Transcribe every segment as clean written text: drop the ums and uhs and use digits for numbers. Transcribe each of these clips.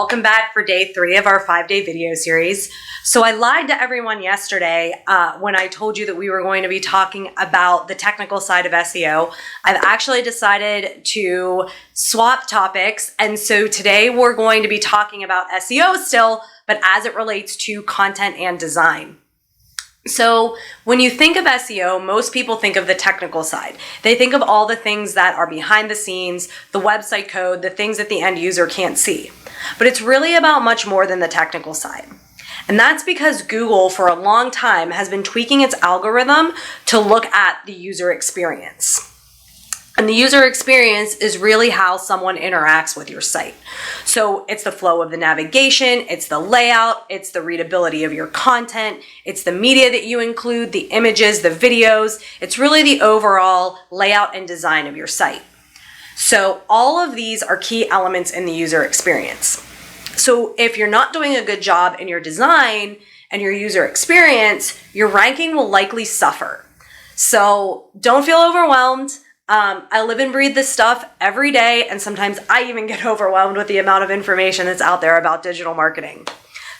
welcome back for day 3 of our 5-day video series. So I lied to everyone yesterday when I told you that we were going to be talking about the technical side of SEO. I've actually decided to swap topics, and so today we're going to be talking about SEO still, but as it relates to content and design. So when you think of SEO, most people think of the technical side. They think of all the things that are behind the scenes, the website code, the things that the end user can't see. But it's really about much more than the technical side. And that's because Google for a long time has been tweaking its algorithm to look at the user experience. And the user experience is really how someone interacts with your site. So it's the flow of the navigation, it's the layout, it's the readability of your content, it's the media that you include, the images, the videos. It's really the overall layout and design of your site. So all of these are key elements in the user experience. So if you're not doing a good job in your design and your user experience, your ranking will likely suffer. So don't feel overwhelmed. I live and breathe this stuff every day, and sometimes I even get overwhelmed with the amount of information that's out there about digital marketing.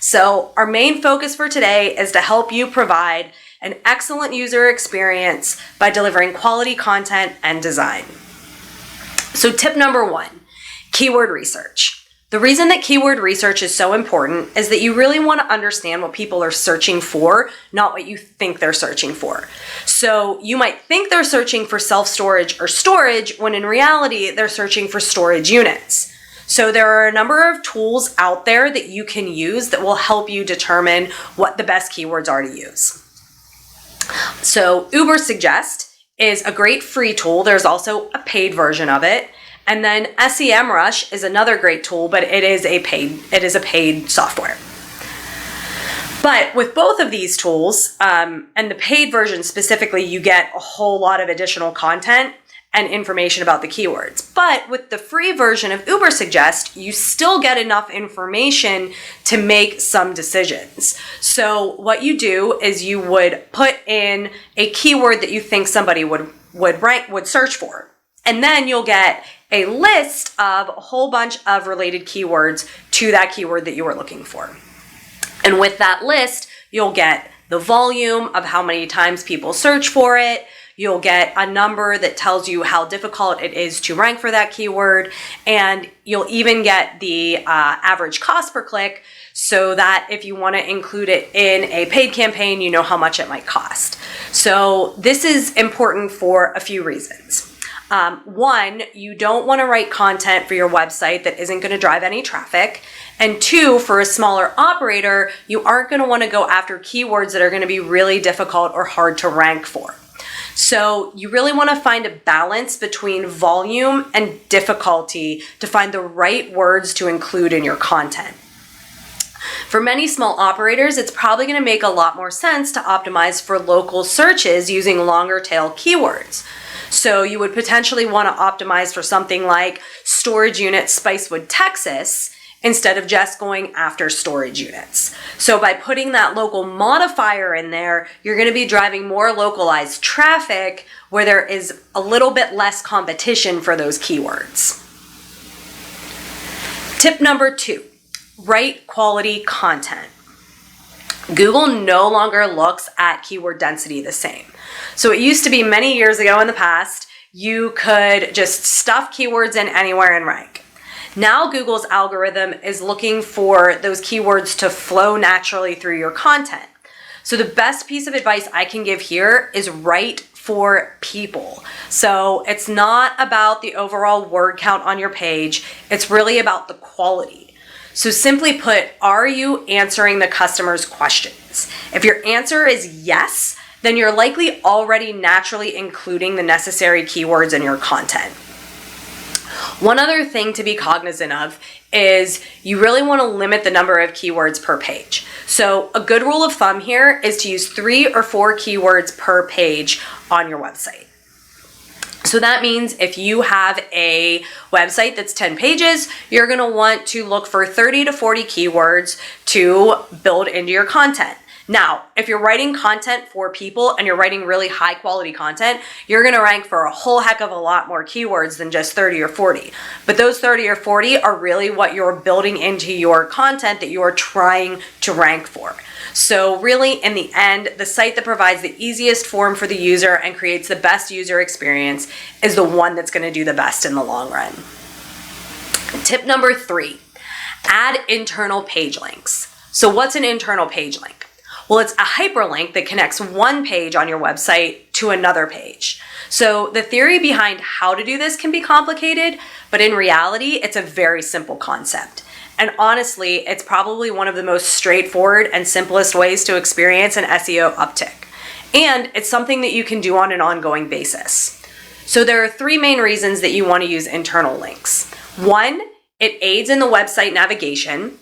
So our main focus for today is to help you provide an excellent user experience by delivering quality content and design. So tip number 1, keyword research. The reason that keyword research is so important is that you really want to understand what people are searching for, not what you think they're searching for. So you might think they're searching for self-storage or storage when in reality they're searching for storage units. So there are a number of tools out there that you can use that will help you determine what the best keywords are to use. So Ubersuggest is a great free tool. There's also a paid version of it. And then SEMrush is another great tool, but it is a paid software. But with both of these tools, and the paid version specifically, you get a whole lot of additional content and information about the keywords. But with the free version of Ubersuggest, you still get enough information to make some decisions. So what you do is you would put in a keyword that you think somebody would search for. And then you'll get a list of a whole bunch of related keywords to that keyword that you were looking for. And with that list, you'll get the volume of how many times people search for it. You'll get a number that tells you how difficult it is to rank for that keyword. And you'll even get the average cost per click, so that if you want to include it in a paid campaign, you know how much it might cost. So this is important for a few reasons. 1, you don't want to write content for your website that isn't going to drive any traffic. And 2, for a smaller operator, you aren't going to want to go after keywords that are going to be really difficult or hard to rank for. So you really want to find a balance between volume and difficulty to find the right words to include in your content. For many small operators, it's probably going to make a lot more sense to optimize for local searches using longer tail keywords. So you would potentially want to optimize for something like storage unit Spicewood, Texas, instead of just going after storage units. So by putting that local modifier in there, you're going to be driving more localized traffic where there is a little bit less competition for those keywords. Tip number 2, write quality content. Google no longer looks at keyword density the same. So it used to be many years ago in the past, you could just stuff keywords in anywhere and rank. Now Google's algorithm is looking for those keywords to flow naturally through your content. So the best piece of advice I can give here is write for people. So it's not about the overall word count on your page, it's really about the quality. So simply put, are you answering the customer's questions? If your answer is yes, then you're likely already naturally including the necessary keywords in your content. One other thing to be cognizant of is you really want to limit the number of keywords per page. So a good rule of thumb here is to use 3 or 4 keywords per page on your website. So that means if you have a website that's 10 pages, you're going to want to look for 30 to 40 keywords to build into your content. Now, if you're writing content for people and you're writing really high quality content, you're going to rank for a whole heck of a lot more keywords than just 30 or 40. But those 30 or 40 are really what you're building into your content that you're trying to rank for. So really, in the end, the site that provides the easiest form for the user and creates the best user experience is the one that's going to do the best in the long run. Tip number 3, add internal page links. So what's an internal page link? Well, it's a hyperlink that connects one page on your website to another page. So the theory behind how to do this can be complicated, but in reality, it's a very simple concept. And honestly, it's probably one of the most straightforward and simplest ways to experience an SEO uptick. And it's something that you can do on an ongoing basis. So there are 3 main reasons that you want to use internal links. 1, it aids in the website navigation.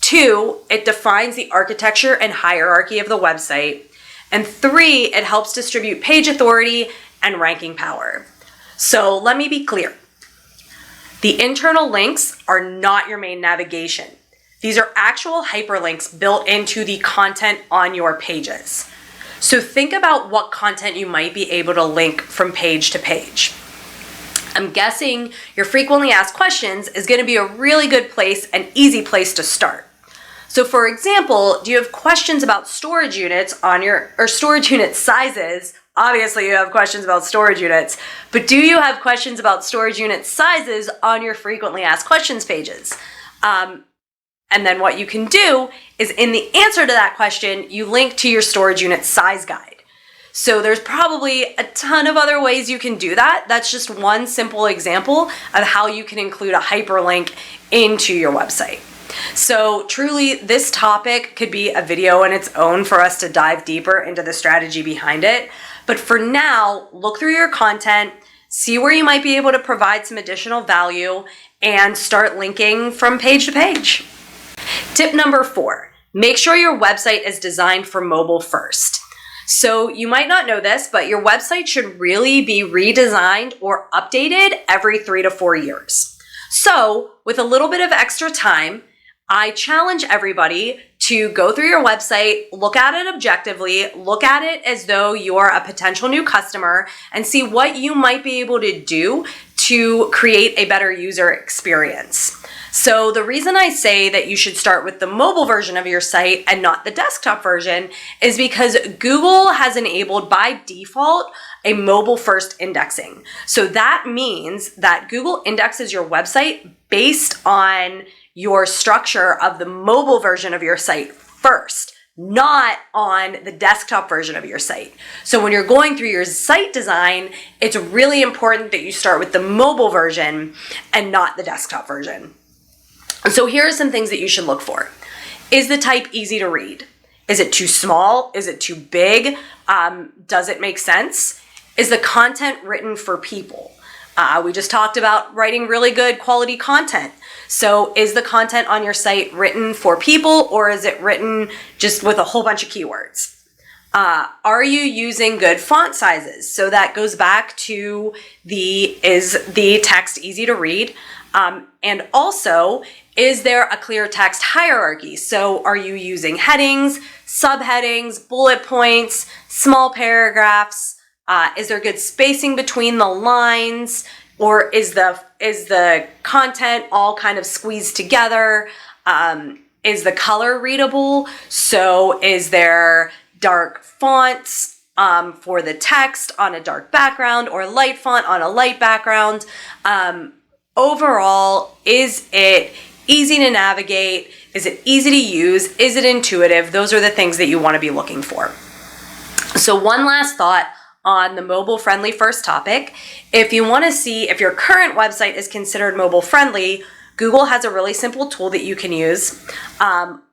2, it defines the architecture and hierarchy of the website. And 3, it helps distribute page authority and ranking power. So let me be clear. The internal links are not your main navigation. These are actual hyperlinks built into the content on your pages. So think about what content you might be able to link from page to page. I'm guessing your frequently asked questions is going to be a really good place and easy place to start. So for example, do you have questions about storage units or storage unit sizes? Obviously you have questions about storage units, but do you have questions about storage unit sizes on your frequently asked questions pages? And then what you can do is in the answer to that question, you link to your storage unit size guide. So there's probably a ton of other ways you can do that. That's just one simple example of how you can include a hyperlink into your website. So truly, this topic could be a video in its own for us to dive deeper into the strategy behind it. But for now, look through your content, see where you might be able to provide some additional value, and start linking from page to page. Tip number 4, make sure your website is designed for mobile first. So you might not know this, but your website should really be redesigned or updated every 3 to 4 years. So with a little bit of extra time, I challenge everybody to go through your website, look at it objectively, look at it as though you're a potential new customer, and see what you might be able to do to create a better user experience. So the reason I say that you should start with the mobile version of your site and not the desktop version is because Google has enabled by default a mobile first indexing. So that means that Google indexes your website based on your structure of the mobile version of your site first, not on the desktop version of your site. So when you're going through your site design, it's really important that you start with the mobile version and not the desktop version. So here are some things that you should look for. Is the type easy to read? Is it too small? Is it too big? Does it make sense? Is the content written for people? We just talked about writing really good quality content. So is the content on your site written for people, or is it written just with a whole bunch of keywords? Are you using good font sizes? So that goes back to is the text easy to read? And also, is there a clear text hierarchy? So are you using headings, subheadings, bullet points, small paragraphs? Is there good spacing between the lines? Or is the content all kind of squeezed together? Is the color readable? So is there dark fonts for the text on a dark background, or light font on a light background? Overall, is it easy to navigate? Is it easy to use? Is it intuitive? Those are the things that you want to be looking for. So one last thought on the mobile friendly first topic. If you want to see if your current website is considered mobile friendly, Google has a really simple tool that you can use.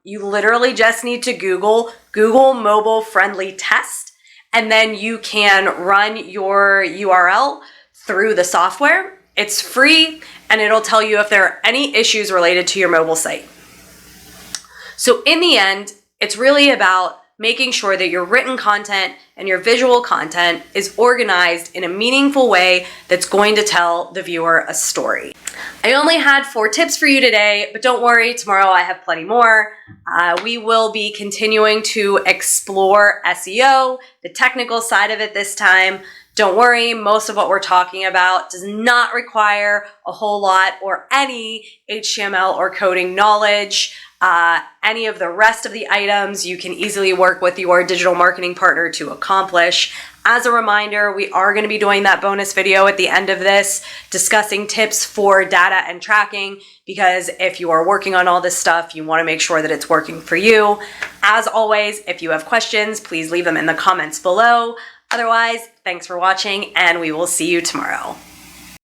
You literally just need to Google mobile friendly test, and then you can run your URL through the software. It's free, and it'll tell you if there are any issues related to your mobile site. So in the end, it's really about making sure that your written content and your visual content is organized in a meaningful way that's going to tell the viewer a story. I only had 4 tips for you today, but don't worry, tomorrow I have plenty more. We will be continuing to explore SEO, the technical side of it this time. Don't worry, most of what we're talking about does not require a whole lot or any HTML or coding knowledge. Any of the rest of the items you can easily work with your digital marketing partner to accomplish. As a reminder, we are going to be doing that bonus video at the end of this, discussing tips for data and tracking, because if you are working on all this stuff, you want to make sure that it's working for you. As always, if you have questions, please leave them in the comments below. Otherwise, thanks for watching, and we will see you tomorrow.